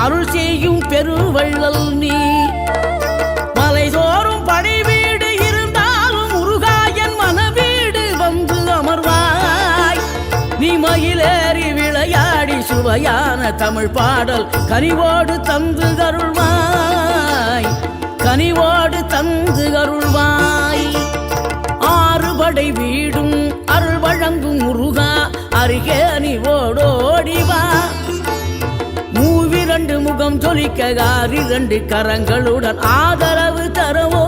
அருள் செய்யும் பெருவள்ளல் நீ. மலைதோறும் படை வீடு இருந்தாலும் முருகாயன் மனவீடு வந்து அமர்வாய். நீ மயிலேறி விளையாடி சுவையான தமிழ் பாடல் கனிவோடு தந்து அருள்வாய், கனிவோடு தந்து அருள்வாய். ஆறுபடை வீடும் அருள் வழங்கும் முருகா அருகே நீ ஓடோடிவா. மூவிரண்டு முகம் ஜொலிக்க 6 கரங்களுடன் ஆதரவு தரவோ